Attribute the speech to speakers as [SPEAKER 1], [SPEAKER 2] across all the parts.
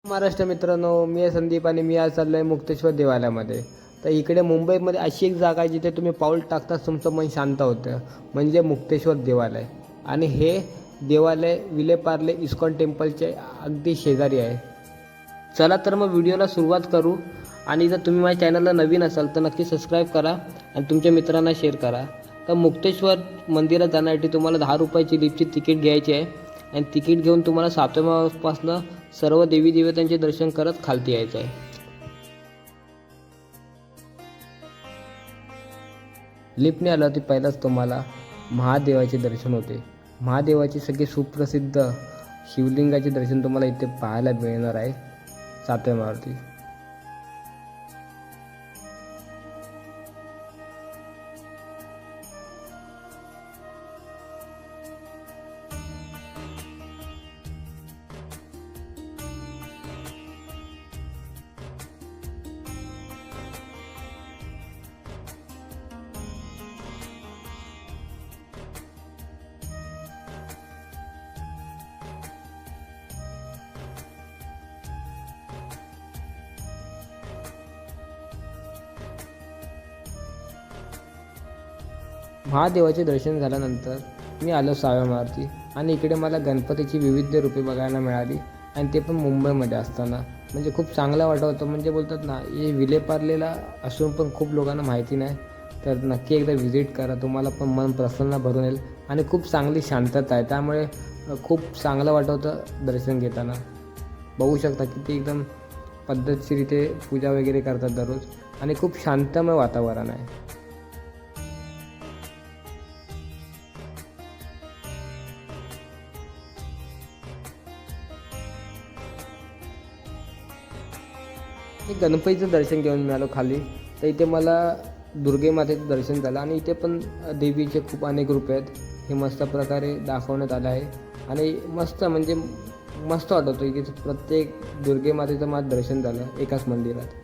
[SPEAKER 1] महाराष्ट्र मित्रांनो, मी आहे संदीप आणि मी आज चाललो आहे मुक्तेश्वर देवालयामध्ये. तर इकडे मुंबईमध्ये अशी एक जागा आहे जिथे तुम्ही पाऊल टाकताच तुमचं मन शांत होतं, म्हणजे मुक्तेश्वर देवालय. आणि हे देवालय विलेपार्ले इस्कॉन टेम्पलचे अगदी शेजारी आहे. चला तर मग व्हिडिओला सुरुवात करू. आणि जर तुम्ही माझ्या चॅनलला नवीन असाल तर नक्की सबस्क्राईब करा आणि तुमच्या मित्रांना शेअर करा. तर मुक्तेश्वर मंदिरात जाण्यासाठी तुम्हाला 10 रुपयाची लिफ्टची तिकीट घ्यायची आहे आणि तिकीट घेऊन तुम्हाला 7व्या माळपासून सर्व देवी देवतांचे दर्शन करत खालती यायचं आहे. लिफ्टने आलं की पहिलाच तुम्हाला महादेवाचे दर्शन होते. महादेवाची सगळी सुप्रसिद्ध शिवलिंगाचे दर्शन तुम्हाला इथे पाहायला मिळणार आहे 7व्या माळवरती. महादेवाचे दर्शन झाल्यानंतर मी आलो 6व्या माळवरती आणि इकडे मला गणपतीची विविध रूपे बघायला मिळाली आणि ते पण मुंबईमध्ये असताना. म्हणजे खूप चांगलं वाटत होतं. म्हणजे बोलतात ना, हे विलेपार्लेला असून पण खूप लोकांना माहिती नाही. तर नक्की एकदा व्हिजिट करा, तुम्हाला पण मन प्रसन्न भरून येईल आणि खूप चांगली शांतता आहे. त्यामुळे खूप चांगलं वाटत होतं दर्शन घेताना. बघू शकता किती एकदम पद्धतशीर इथे पूजा वगैरे करतात दररोज आणि खूप शांतमय वातावरण आहे. मी गणपतीचं दर्शन घेऊन मिळालो खाली. तर इथे मला दुर्गे मातेचं दर्शन झालं आणि इथे पण देवीचे खूप अनेक रूपे आहेत. हे मस्त प्रकारे दाखवण्यात आलं आहे आणि मस्त म्हणजे मस्त वाटत होतं की प्रत्येक दुर्गे मातेचं माझं दर्शन झालं एकाच मंदिरात.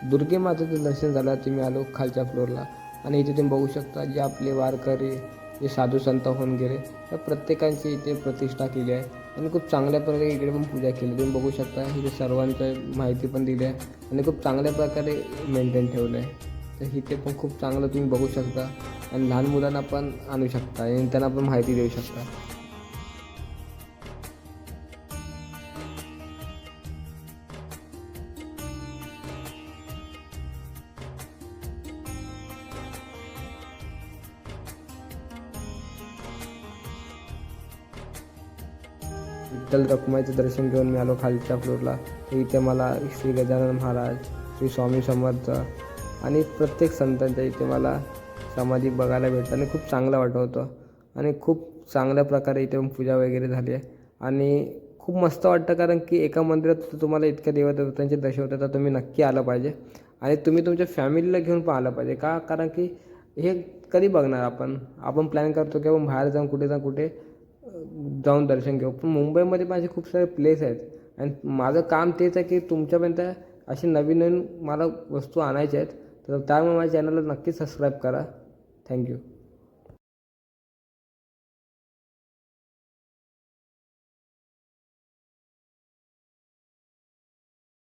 [SPEAKER 1] दुर्गे मातेचं दर्शन झालं की मी आलो खालच्या फ्लोअरला आणि इथे तुम्ही बघू शकता जे आपले वारकरी जे साधू संत होऊन गेले त्या प्रत्येकांची इथे प्रतिष्ठा केली आहे आणि खूप चांगल्या प्रकारे इकडे पण पूजा केली. तुम्ही बघू शकता इथे सर्वांचं माहिती पण दिली आहे आणि खूप चांगल्या प्रकारे मेंटेन ठेवलं आहे. तर इथे पण खूप चांगलं तुम्ही बघू शकता आणि लहान मुलांना पण आणू शकता आणि त्यांना पण माहिती देऊ शकता. विठ्ठल रखुमाईचं दर्शन घेऊन मी आलो खालच्या फ्लोअरला. इथे मला श्री गजानन महाराज, श्री स्वामी समर्थ आणि प्रत्येक संतांच्या इथे मला समाधी बघायला भेटतं आणि खूप चांगलं वाटत होतं आणि खूप चांगल्या प्रकारे इथे पूजा वगैरे झाली आहे आणि खूप मस्त वाटतं. कारण की एका मंदिरात तुम्हाला इतक्या देवदेवतांचे दर्शन होतं तर तुम्ही नक्की आलं पाहिजे आणि तुम्ही तुमच्या फॅमिलीला घेऊन पण आलं पाहिजे. का? कारण की हे कधी बघणार आपण आपण प्लॅन करतो की आपण बाहेर जाऊन कुठे जाऊन दर्शन घेऊ. पण मुंबईमध्ये माझे खूप सारे प्लेस आहेत आणि माझं काम तेच आहे की तुमच्यापर्यंत असे नवीन नवीन मला वस्तू आणायच्या आहेत. तर त्यामुळे माझ्या चॅनलला नक्की सबस्क्राईब करा. थँक्यू.